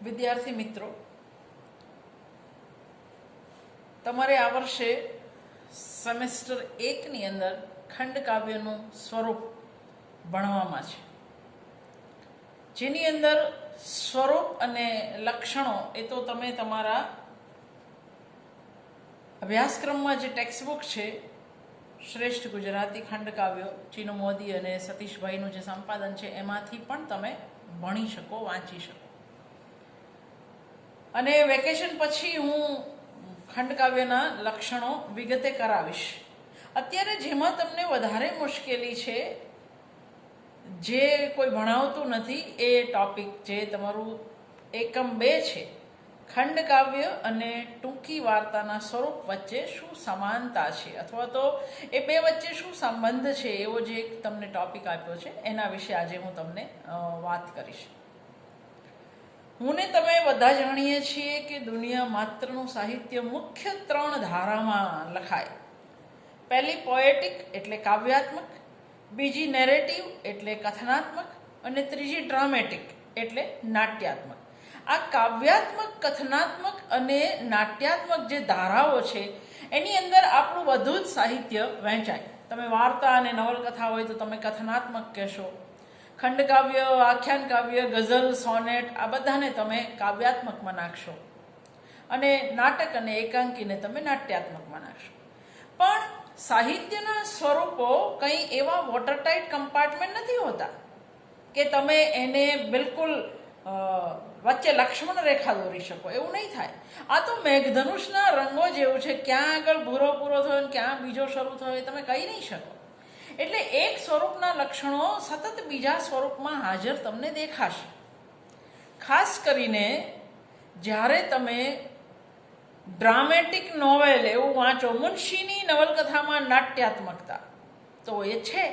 વિદ્યાર્થી મિત્રો, તમારે આ વર્ષે સેમેસ્ટર 1ની અંદર ખંડકાવ્યનું સ્વરૂપ ભણવામાં છે, જેની અંદર સ્વરૂપ અને લક્ષણો એ તો તમે તમારા અભ્યાસક્રમમાં જે ટેક્સ્ટબુક છે શ્રેષ્ઠ ગુજરાતી ખંડકાવ્યો ચીનુ મોદી અને સતીશભાઈનું જે સંપાદન છે એમાંથી પણ તમે ભણી શકો, વાંચી શકો. અને વેકેશન પછી હું ખંડકાવ્યના લક્ષણો વિગતે કરાવીશ. અત્યારે જેમાં તમને વધારે મુશ્કેલી છે, જે કોઈ ભણાવતું નથી, એ ટોપિક જે તમારું એકમ 2 છે, ખંડકાવ્ય અને ટૂંકી વાર્તાના સ્વરૂપ વચ્ચે શું સમાનતા છે અથવા તો એ બે વચ્ચે શું સંબંધ છે, એવો જે એક તમને ટોપિક આપ્યો છે એના વિશે આજે હું તમને વાત કરીશ. હું ને તમે બધા જાણીએ છીએ કે દુનિયા માત્રનું સાહિત્ય મુખ્ય 3 ધારામાં લખાય. પહેલી પોએટિક એટલે કાવ્યાત્મક, બીજી નેરેટિવ એટલે કથનાત્મક અને ત્રીજી ડ્રામેટિક એટલે નાટ્યાત્મક. આ કાવ્યાત્મક, કથનાત્મક અને નાટ્યાત્મક જે ધારાઓ છે એની અંદર આપણું બધું જ સાહિત્ય વહેંચાય. તમે વાર્તા અને નવલકથા હોય તો તમે કથનાત્મક કહેશો, ખંડકાવ્ય, આખ્યાન કાવ્ય, ગઝલ, સોનેટ આ બધાને તમે કાવ્યાત્મકમાં નાખશો, અને નાટક અને એકાંકીને તમે નાટ્યાત્મકમાં નાખશો. પણ સાહિત્યના સ્વરૂપો કંઈ એવા વોટરટાઇટ કમ્પાર્ટમેન્ટ નથી હોતા કે તમે એને બિલકુલ વચ્ચે લક્ષ્મણ રેખા દોરી શકો, એવું નહીં થાય. આ તો મેઘધનુષના રંગો જેવું છે, ક્યાં આગળ ભૂરો પૂરો થયો ને ક્યાં બીજો શરૂ થયો એ તમે કહી નહીં શકો. એટલે એક સ્વરૂપના લક્ષણો સતત બીજા સ્વરૂપમાં હાજર તમને દેખાશે. ખાસ કરીને જ્યારે તમે ડ્રામેટિક નોવેલ એવું વાંચો, મુનશીની નવલકથામાં નાટ્યાત્મકતા તો એ છે,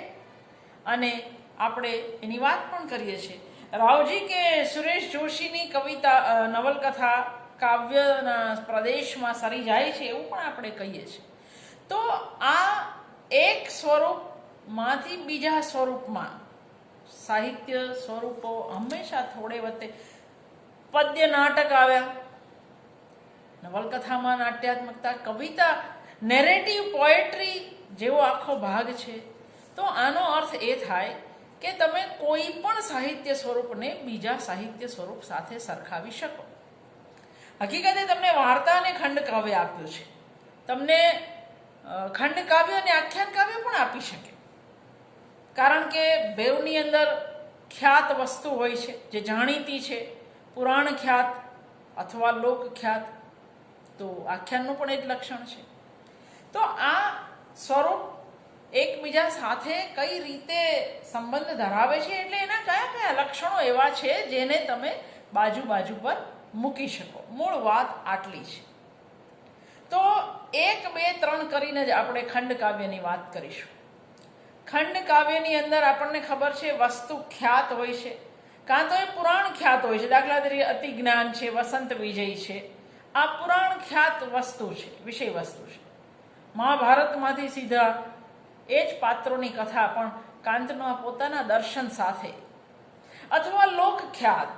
અને આપણે એની વાત પણ કરીએ છીએ. રાવજી કે સુરેશ જોશીની કવિતા, નવલકથા કાવ્યના પ્રદેશમાં સરી જાય છે એવું પણ આપણે કહીએ છીએ. તો આ એક સ્વરૂપમાંથી બીજા સ્વરૂપમાં સાહિત્ય સ્વરૂપો હંમેશા થોડે વચ્ચે પદ્ય નાટક આવ્યા, નવલકથામાં નાટ્યાત્મકતા, કવિતા નેરેટિવ પોએટ્રી જેવો આખો ભાગ છે. તો આનો અર્થ એ થાય કે તમે કોઈ પણ સાહિત્ય સ્વરૂપને બીજા સાહિત્ય સ્વરૂપ સાથે સરખાવી શકો. હકીકતે તમને વાર્તા અને ખંડકાવ્ય આપ્યું છે, તમને ખંડકાવ્ય અને આખ્યાન કાવ્ય પણ આપી શકે, કારણ કે બેવની અંદર ખ્યાત વસ્તુ હોય છે જે જાણીતી છે, પુરાણ ખ્યાત અથવા લોક ખ્યાત. તો આખ્યાનનું પણ એ જ લક્ષણ છે. તો આ સ્વરૂપ એકબીજા સાથે કઈ રીતે સંબંધ ધરાવે છે, એટલે એના કયા કયા લક્ષણો એવા છે જેને તમે બાજુ બાજુ પર મૂકી શકો. મૂળ વાત આટલી છે. તો 1, 2, 3 કરીને જ આપણે ખંડકાવ્યની વાત કરીશું. ખંડકાવ્યની અંદર આપણને ખબર છે વસ્તુ ખ્યાત હોય છે, કાં તો એ પુરાણ ખ્યાત હોય છે. દાખલા તરીકે અતિજ્ઞાન છે, વસંત વિજય છે, આ પુરાણ ખ્યાત વસ્તુ છે, વિષય વસ્તુ છે. મહાભારતમાંથી સીધા એ જ પાત્રોની કથા પણ કાંતના પોતાના દર્શન સાથે. અથવા લોકખ્યાત,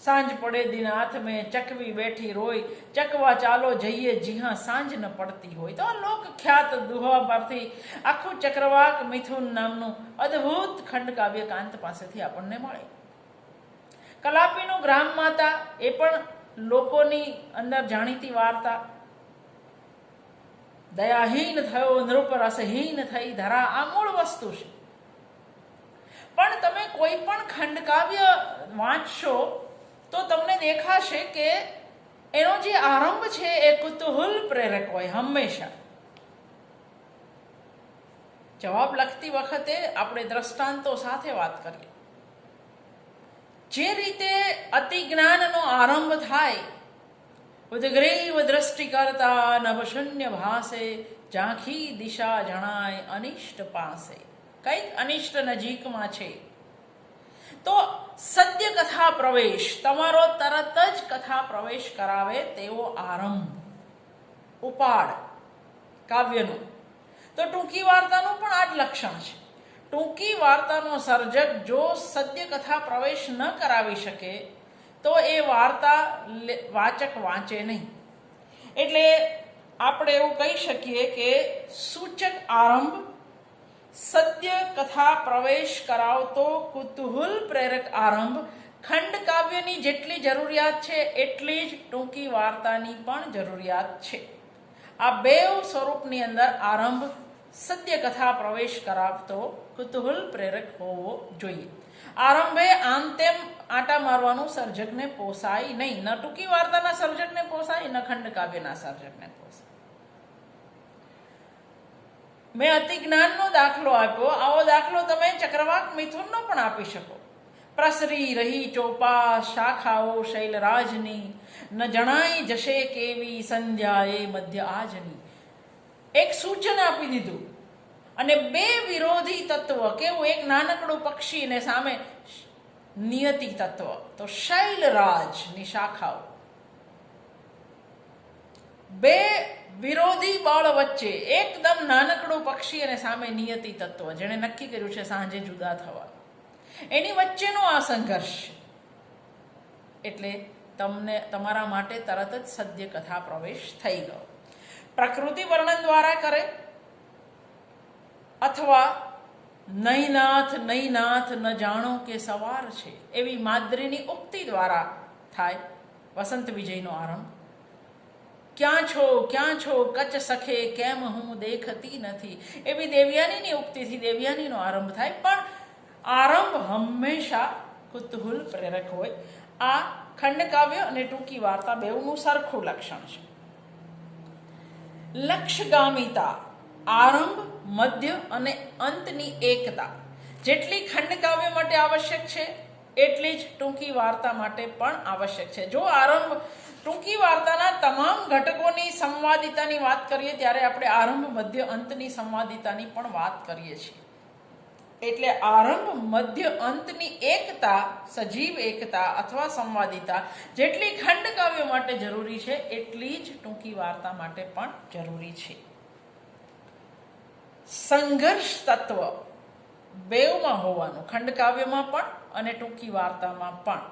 સાંજ પડે દિન હાથ મેં ચકવી બેઠી રોય, ચકવા ચાલો જઈએ જીહા સાંજ ન પડતી હોય. તો આ લોકખ્યાત દુહા પરથી આખું ચક્રવાક મિથુન નામનું અદ્ભુત ખંડકાવ્ય કાંત પાસેથી આપણને મળે. કલાપીનું ગ્રામ માતા એ પણ લોકોની અંદર જાણીતી વાર્તા. દયાહીન થયો નૃપ રસહીન થઈ ધરા, આ મૂળ વસ્તુ છે. પણ તમે કોઈ પણ ખંડકાવ્ય વાંચશો તો તમને દેખાશે કે એનો જે આરંભ છે એ કુતૂહલ પ્રેરક હોય હંમેશા. જવાબ લખતી વખતે આપણે દ્રષ્ટાંતો સાથે વાત કરીએ. જે રીતે અતિજ્ઞાનનો આરંભ થાય, ઉદગ્રીવ દ્રષ્ટિ કરતા નભશૂન્ય ભાસે, ઝાંખી દિશા જણાય અનિષ્ટ પાસે. કંઈક અનિષ્ટ નજીકમાં છે તો સદ્ય કથા પ્રવેશ, તમારો તરત જ કથા પ્રવેશ કરાવે તેવો આરંભ, ઉપાડ કાવ્યનો. તો ટૂંકી વાર્તાનું પણ આ જ લક્ષણ છે. ટૂંકી વાર્તાનો સર્જક જો સદ્ય કથા પ્રવેશ ન કરાવી શકે તો એ વાર્તા વાચક વાંચે નહીં. એટલે આપણે એવું કહી શકીએ કે સૂચક આરંભ, સદ્ય કથા પ્રવેશ કરાવતો કુતૂહલ પ્રેરક આરંભ ખંડ કાવ્યની જેટલી જરૂરિયાત છે એટલી જ ટૂંકી વાર્તાની પણ જરૂરિયાત છે. આ બેવ સ્વરૂપની અંદર આરંભ સદ્ય કથા પ્રવેશ કરાવતો કુતૂહલ પ્રેરક હોવો જોઈએ. આરંભે આમ તેમ આંટા મારવાનું સર્જકને પોસાય નહીં. ન ટૂંકી વાર્તાના સર્જકને પોસાય, ન ખંડ કાવ્યના સર્જકને પોસાય. મેં અતિ જ્ઞાનનો દાખલો આપ્યો, આવો દાખલો તમે ચક્રવાક મિથુનનો પણ આપી શકો. પ્રસરી રહી ચોપા શાખાઓ શૈલરાજની, ન જણાઈ જશે કેવી સંધ્યાએ મધ્ય આજની. એક સૂચન આપી દીધું અને બે વિરોધી તત્વ, કેવું એક નાનકડું પક્ષી ને સામે નિયતિ તત્વ, તો શૈલરાજની શાખાઓ, બે વિરોધી બળ વચ્ચે એકદમ નાનકડું પક્ષી અને સામે નિયતિ તત્વ, જેણે નક્કી કર્યું છે સાંજે જુદા થવા, એની વચ્ચેનો આ સંઘર્ષ. એટલે તમને તમારા માટે તરત જ સદ્ય કથા પ્રવેશ થઈ ગયો. પ્રકૃતિ વર્ણન દ્વારા કરે અથવા નૈનાથ નૈનાથ ન જાણો કે સવાર છે એવી માદ્રીની ઉક્તિ દ્વારા થાય વસંત વિજયનો આરંભ. ક્યાં છો કચ સખે કેમ હું દેખતી નથી એવી દેવયાનીની ઉક્તિથી દેવયાનીનો આરંભ થાય. પણ આરંભ હંમેશા કુતૂહલ પ્રેરક હોય. આ ખંડકાવ્ય અને ટૂંકી વાર્તા બેઉનું સરખું લક્ષણ છે. લક્ષગામિતા, આરંભ, મધ્ય અને અંતની એકતા જેટલી ખંડકાવ્ય માટે આવશ્યક છે એટલી જ ટૂંકી વાર્તા માટે પણ આવશ્યક છે. જો આરંભ ટૂંકી વાર્તાના તમામ ઘટકોની સંવાદિતાની વાત કરીએ ત્યારે આપણે આરંભ, મધ્ય, અંતની સંવાદિતાની પણ વાત કરીએ છીએ. એટલે આરંભ, મધ્ય, અંતની એકતા, સજીવ એકતા અથવા સંવાદિતા જેટલી ખંડકાવ્ય માટે જરૂરી છે એટલી જ ટૂંકી વાર્તા માટે પણ જરૂરી છે. સંઘર્ષ તત્વ બેઉમાં હોવાનું, ખંડકાવ્યમાં પણ અને ટૂંકી વાર્તામાં પણ.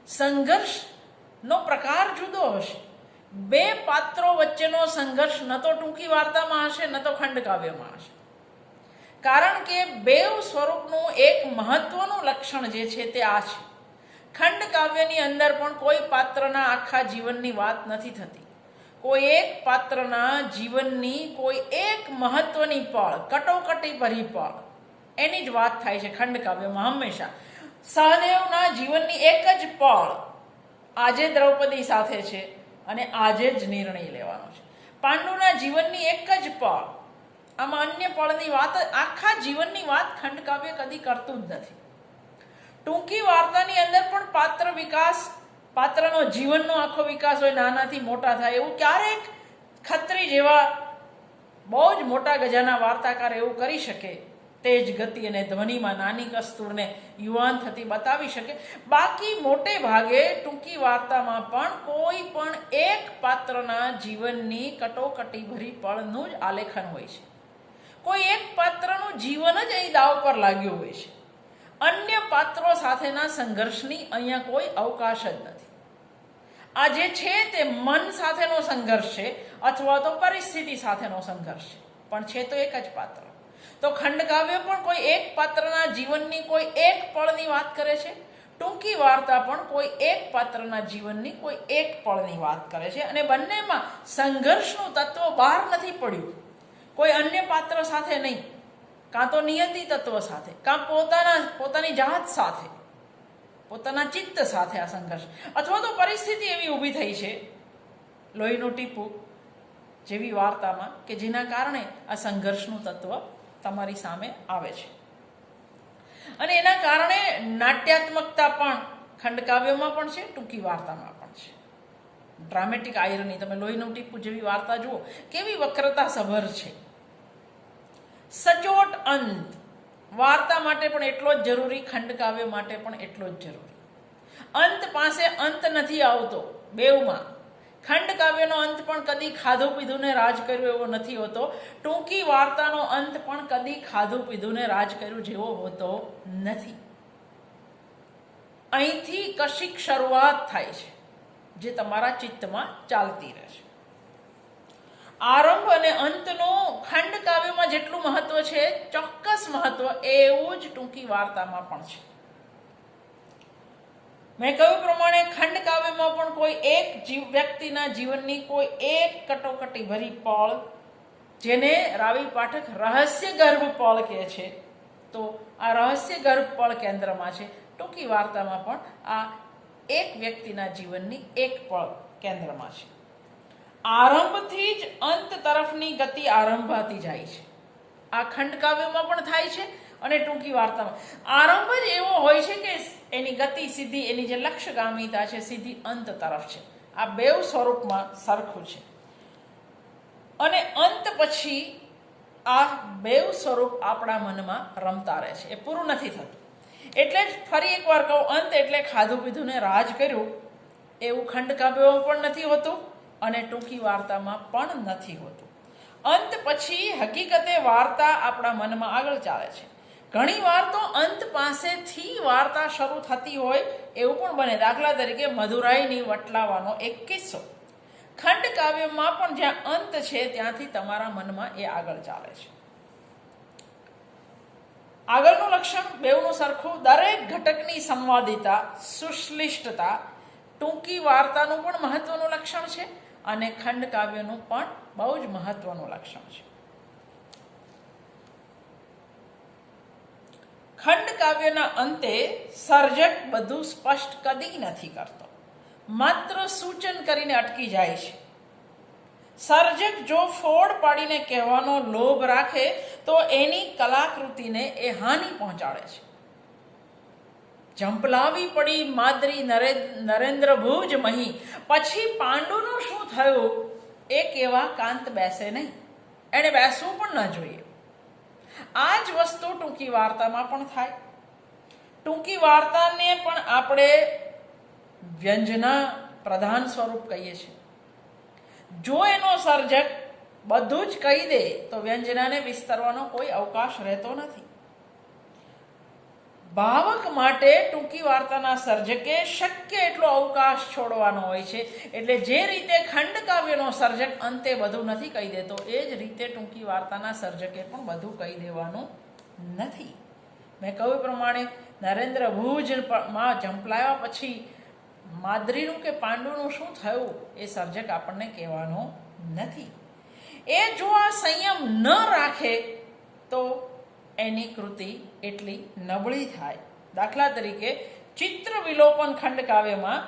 સંઘર્ષનો પ્રકાર જુદો હશે. બે પાત્રો વચ્ચેનો સંઘર્ષ ન તો ટૂંકી વાર્તામાં હશે ન તો ખંડકાવ્યમાં હશે. કારણ કે બેઉ સ્વરૂપનું એક મહત્વનું લક્ષણ જે છે તે આ છે. ખંડકાવ્યની અંદર પણ કોઈ પાત્રના આખા જીવનની વાત નથી થતી. કોઈ એક પાત્રના જીવનની કોઈ એક મહત્વની પળ, કટોકટી ભરી પળ, એની જ વાત થાય છે ખંડકાવ્યમાં હંમેશા. સહદેવના જીવનની એક જ પળ, આજે દ્રૌપદી સાથે છે અને આજે જ નિર્ણય લેવાનો છે. પાંડુના જીવનની એક જ પળ, આમાં અન્ય પળની વાત, આખા જીવનની વાત ખંડકાવ્ય કદી કરતું જ નથી. ટૂંકી વાર્તાની અંદર પણ પાત્ર વિકાસ, પાત્રનો જીવનનો આખો વિકાસ હોય, નાનાથી મોટા થાય એવું ક્યારેક ખત્રી જેવા બહુ જ મોટા ગજાના વાર્તાકાર એવું કરી શકે, તેજ ગતિ અને ધ્વનિમાં નાની કસ્તુરને યુવાન થતી બતાવી શકે. બાકી મોટે ભાગે ટૂંકી વાર્તામાં પણ કોઈ પણ એક પાત્રના જીવનની કટોકટી ભરી પળનું જ આલેખન હોય છે. કોઈ એક પાત્રનું જીવન જ અહીં દાવ પર લાગ્યું હોય છે. અન્ય પાત્રો સાથેના સંઘર્ષની અહીંયા કોઈ અવકાશ જ નથી. આ જે છે તે મન સાથેનો સંઘર્ષ છે અથવા તો પરિસ્થિતિ સાથેનો સંઘર્ષ છે, પણ છે તો એક જ પાત્ર. તો ખંડકાવ્ય પણ કોઈ એક પાત્રના જીવનની કોઈ એક પળની વાત કરે છે. ટૂંકી વાર્તા પણ કોઈ એક પાત્રના જીવનની કોઈ એક પળની વાત કરે છે. અને બંનેમાં સંઘર્ષનું તત્વ બહાર નથી પડ્યું. કોઈ અન્ય પાત્ર સાથે નહીં, કાં તો નિયતિ તત્વ સાથે, કાં પોતાની જાત સાથે, પોતાના ચિત્ત સાથે આ સંઘર્ષ, અથવા તો પરિસ્થિતિ એવી ઊભી થઈ છે લોહીનું ટીપું જેવી વાર્તામાં કે જેના કારણે આ સંઘર્ષનું તત્વ તમારી સામે આવે છે. અને એના કારણે નાટ્યાત્મકતા પણ ખંડકાવ્યમાં પણ છે, ટૂંકી વાર્તામાં પણ છે. ડ્રામેટિક આયરની, તમે લોહીનું ટીપું જેવી વાર્તા જુઓ, કેવી વક્રતા સભર છે. સચોટ અંત વાર્તા માટે પણ એટલો જ જરૂરી, ખંડકાવ્ય માટે પણ એટલો જ જરૂરી. અંત પાસે અંત નથી આવતો બેઉમાં. ખંડકાવ્યનો અંત પણ કદી ખાધું પીધુંને રાજ કર્યું એવો નથી હોતો. ટૂંકી વાર્તાનો અંત પણ કદી ખાધું પીધુંને રાજ કર્યું જેવો હોતો નથી. અહીંથી કશીક શરૂઆત થાય છે જે તમારા ચિત્તમાં ચાલતી રહેશે. આરંભ અને અંતનું ખંડ કાવ્યમાં જેટલું મહત્વ છે, ચોક્કસ મહત્વ એવું જ ટૂંકી વાર્તામાં પણ છે. મેં કહ્યું પ્રમાણે ખંડ કાવ્યમાં પણ કોઈ એક વ્યક્તિના જીવનની કોઈ એક કટોકટી ભરી પળ, જેને રાવી પાઠક રહસ્ય ગર્ભ પળ કહે છે, તો આ રહસ્ય ગર્ભ પળ કેન્દ્રમાં છે. ટૂંકી વાર્તામાં પણ આ એક વ્યક્તિના જીવનની એક પળ કેન્દ્રમાં છે. આરંભથી જ અંત તરફની ગતિ આરંભાતી જાય છે. આ ખંડ કાવ્યમાં પણ થાય છે અને ટૂંકી વાર્તામાં. આરંભ જ એવો હોય છે કે એની ગતિ સીધી, એની જે લક્ષ્યગામીતા છે સીધી અંત તરફ છે. આ બેઉ સ્વરૂપમાં સરખું છે. અને અંત પછી આ બેઉ સ્વરૂપ આપણા મનમાં રમતા રહે છે. એ પૂરું નથી થતું. એટલે જ ફરી એકવાર કહું, અંત એટલે ખાધું પીધું ને રાજ કર્યું એવું ખંડ કાવ્યોમાં પણ નથી હોતું અને ટૂંકી વાર્તામાં પણ નથી હોતું. અંત પછી હકીકતે વાર્તા આપણા મનમાં આગળ ચાલે છે. ઘણી વાર તો અંત પાસેથી વાર્તા શરૂ થતી હોય એવું પણ બને. દાખલા તરીકે મધુરાઈની વટલાવાનો એક કિસ્સો. ખંડ કાવ્યમાં પણ જ્યાં અંત છે ત્યાંથી તમારા મનમાં એ આગળ ચાલે છે. આગળનું લક્ષણ બેઉનું સરખું. દરેક ઘટકની સંવાદિતા, સુશ્લિષ્ટતા ટૂંકી વાર્તાનું પણ મહત્વનું લક્ષણ છે અને ખંડ કાવ્યનું પણ બહુ જ મહત્વનું લક્ષણ છે. ખંડ કાવ્યના અંતે સર્જક બધું સ્પષ્ટ કદી નથી કરતો, માત્ર સૂચન કરીને અટકી જાય છે. સર્જક જો ફોડ પાડીને કહેવાનો લોભ રાખે તો એની કલાકૃતિને એ હાનિ પહોંચાડે છે. ઝંપલાવી પડી માદ્રી નરેન્દ્ર ભુજ મહી, પછી પાંડુનું શું થયું એ કેવા કાંત બેસે નહીં. એણે બેસવું પણ ન જોઈએ. આ જ વસ્તુ ટૂંકી વાર્તામાં પણ થાય. ટૂંકી વાર્તાને પણ આપણે વ્યંજના પ્રધાન સ્વરૂપ કહીએ છીએ. જો એનો સર્જક બધું જ કહી દે તો વ્યંજનાને વિસ્તરવાનો કોઈ અવકાશ રહેતો નથી. ભાવક માટે ટૂંકી વાર્તાના સર્જકે શક્ય એટલો અવકાશ છોડવાનો હોય છે. એટલે જે રીતે ખંડ કાવ્યનો સર્જક અંતે બધું નથી કહી દેતો, એ જ રીતે ટૂંકી વાર્તાના સર્જકે પણ બધું કહી દેવાનું નથી. મેં કહ્યું પ્રમાણે નરેન્દ્ર ભુજમાં ઝંપલાયા પછી માદ્રીનું કે પાંડુનું શું થયું એ સર્જક આપણને કહેવાનો નથી. એ જો આ સંયમ ન રાખે તો એની કૃતિ એટલી નબળી થાય. દાખલા તરીકે ચિત્ર વિલોપન ખંડ કાવ્યમાં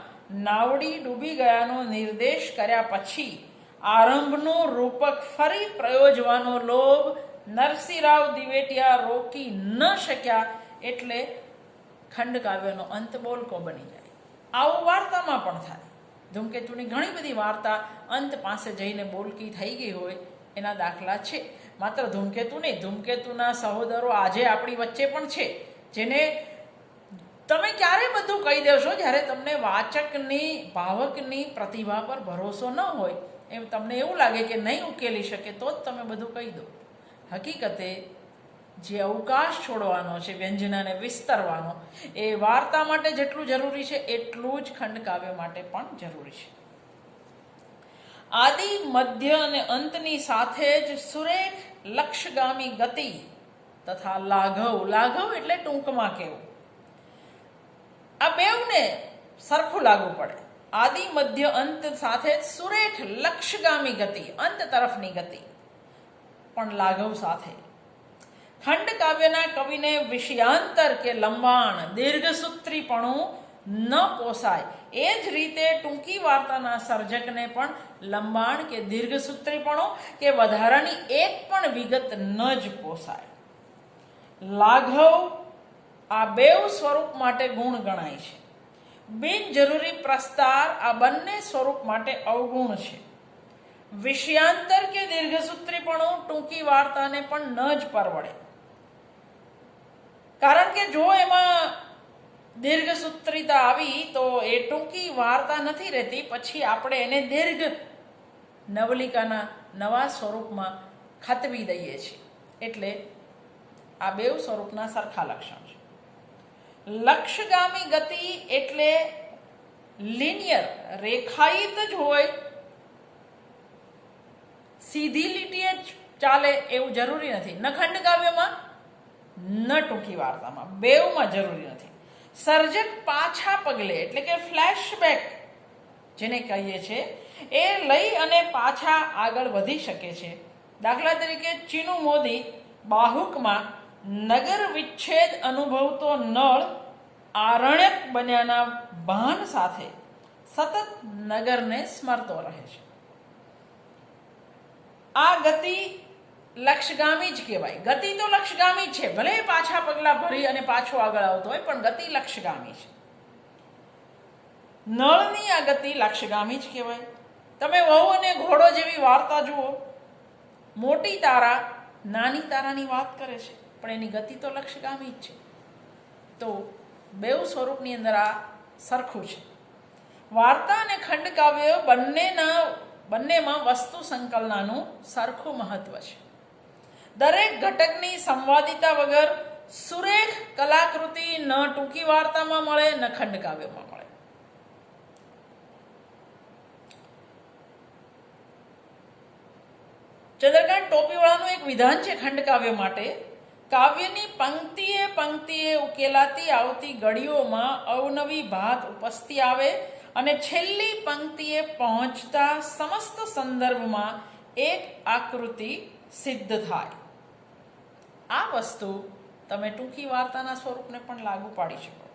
નાવડી ડૂબી ગયાનો નિર્દેશ કર્યા પછી આરંભનું રૂપક ફરી પ્રયોજવાનો લોભ નરસિંહરાવ દિવેટિયા રોકી ન શક્યા, એટલે ખંડ કાવ્યનો અંત બોલકો બની જાય. આવું વાર્તામાં પણ થાય. ધૂમકેતુની ઘણી બધી વાર્તા અંત પાસે જઈને બોલકી થઈ ગઈ હોય એના દાખલા છે. માત્ર ધૂમકેતુ નહીં, ધૂમકેતુના સહોદરો આજે આપણી વચ્ચે પણ છે, જેને તમે ક્યારે બધું કહી દેશો જ્યારે તમને વાચકની, ભાવકની પ્રતિભા પર ભરોસો ન હોય. એમ તમને એવું લાગે કે નહીં ઉકેલી શકે તો જ તમે બધું કહી દો. હકીકતે જે અવકાશ છોડવાનો છે, વ્યંજનાને વિસ્તરવાનો, એ વાર્તા માટે જેટલું જરૂરી છે એટલું જ ખંડ કાવ્ય માટે પણ જરૂરી છે. આદિ, મધ્ય અને અંતની સાથે જ સુરેખ લક્ષગામી ગતિ તથા લાઘવ. લાઘવ એટલે ટૂંકમાં કહેવું. આ બેઉને સરખું લાગુ પડે. આદિ, મધ્ય, અંત સાથે જ સુરેખ લક્ષગામી ગતિ, અંત તરફની ગતિ પણ લાઘવ સાથે. ખંડ કાવ્યના કવિને વિષયાંતર કે લંબાણ, દીર્ઘસૂત્રીપણું ન પોસાય. એ જ રીતે ટૂંકી વાર્તાના સર્જકને પણ લંબાણ કે દીર્ઘસૂત્રીપણું કે વધારાની એક પણ વિગત ન જ પોસાય. લાઘવ આ બેઉ સ્વરૂપ માટે ગુણ ગણાય છે. બિનજરૂરી પ્રસ્તાર આ બંને સ્વરૂપ માટે અવગુણ છે. વિષયાંતર કે દીર્ઘસૂત્રીપણું ટૂંકી વાર્તાને પણ ન જ પરવડે. કારણ કે જો એમાં દીર્ઘસૂત્રીતા આવી તો એ ટૂંકી વાર્તા નથી રહેતી. પછી આપણે એને દીર્ઘ નવલિકાના નવા સ્વરૂપમાં ખતવી દઈએ છીએ. એટલે આ બેઉ સ્વરૂપના સરખા લક્ષણ છે. લક્ષ્યગામી ગતિ એટલે લિનિયર, રેખાયિત જ હોય, સીધી લીટીએ જ ચાલે એવું જરૂરી નથી. ન ખંડ કાવ્યમાં ન ટૂંકી વાર્તામાં, બેઉમાં જરૂરી નથી. સર્જક પાછા પગલે એટલે કે ફ્લેશબેક જેને કહીએ છીએ એ લઈ અને પાછા આગળ વધી શકે છે. દાખલા તરીકે ચીનુ મોદી બાહુકમાં નગર વિચ્છેદ અનુભવતો નળ આરણ્યક બન્યાના ભાન સાથે સતત નગરને સ્મરતો રહે છે. આ ગતિ લક્ષ્યગામી જ કહેવાય. ગતિ તો લક્ષ્યગામી જ છે, ભલે પાછા પગલા ભરી અને પાછો આગળ આવતો હોય, પણ ગતિ લક્ષ્યગામી છે. નળની આ ગતિ લક્ષ્યગામી જ કહેવાય. તમે વહુ અને ઘોડો જેવી વાર્તા જુઓ, મોટી તારા નાની તારાની વાત કરે છે, પણ એની ગતિ તો લક્ષ્યગામી જ છે. તો બેઉ સ્વરૂપની અંદર આ સરખું છે. વાર્તા અને ખંડકાવ્ય બંનેમાં વસ્તુ સંકલનનું સરખું મહત્વ છે. દરેક ઘટકની સંવાદિતા વગર સુરેખ કલાકૃતિ ન ટૂંકી વાર્તામાં મળે ન ખંડકાવ્યમાં મળે. ચંદ્રકાંત ટોપીવાળાનું એક વિધાન છે ખંડકાવ્ય માટે: કાવ્યની પંક્તિએ પંક્તિએ ઉકેલાતી આવતી ગળીઓમાં અવનવી ભાત ઉપસતી આવે અને છેલ્લી પંક્તિએ પહોંચતા સમસ્ત સંદર્ભમાં એક આકૃતિ સિદ્ધ થાય. આ વસ્તુ તમે ટૂંકી વાર્તાના સ્વરૂપને પણ લાગુ પાડી શકો.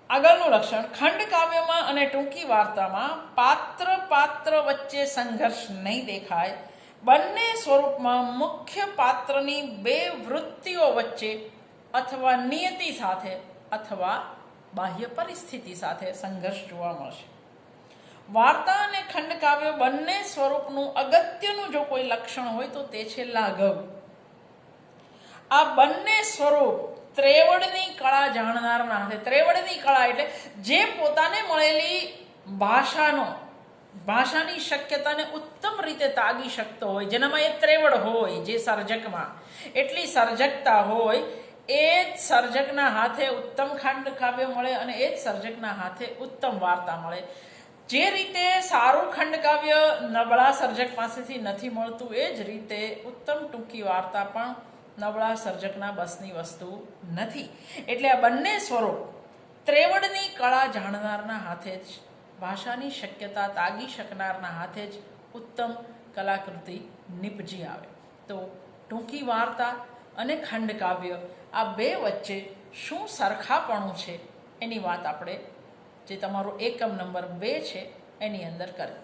આગળનું લક્ષણ: ખંડ કાવ્યમાં અને ટૂંકી વાર્તામાં પાત્ર વચ્ચે સંઘર્ષ નહીં દેખાય. બંને સ્વરૂપમાં મુખ્ય પાત્રની બે વૃત્તિઓ વચ્ચે અથવા નિયતિ સાથે અથવા બાહ્ય પરિસ્થિતિ સાથે સંઘર્ષ જોવા મળશે. વાર્તા અને ખંડકાવ્ય બંને સ્વરૂપનું અગત્યનું જો કોઈ લક્ષણ હોય તો તે છે લાઘવ. આ બંને સ્વરૂપ ત્રેવડની કળા જાણનારના હાથે, ત્રેવડની કળા એટલે જે પોતાને મળેલી ભાષાની શક્યતાને ઉત્તમ રીતે તાગી શકતો હોય, જેનામાં એ ત્રેવડ હોય, જે સર્જકમાં એટલી સર્જકતા હોય, એ જ સર્જકના હાથે ઉત્તમ ખંડ કાવ્ય મળે અને એ જ સર્જકના હાથે ઉત્તમ વાર્તા મળે. જે રીતે સારું ખંડકાવ્ય નબળા સર્જક પાસેથી નથી મળતું, એ જ રીતે ઉત્તમ ટૂંકી વાર્તા પણ નબળા સર્જકના બસની વસ્તુ નથી. એટલે આ બંને સ્વરૂપ ત્રેવડની કળા જાણનારના હાથે જ, ભાષાની શક્યતા તાગી શકનારના હાથે જ ઉત્તમ કલાકૃતિ નિપજી આવે. તો ટૂંકી વાર્તા અને ખંડકાવ્ય આ બે વચ્ચે શું સરખાપણું છે એની વાત આપણે જે તમારો એકમ નંબર 2 છે એની અંદર કરી.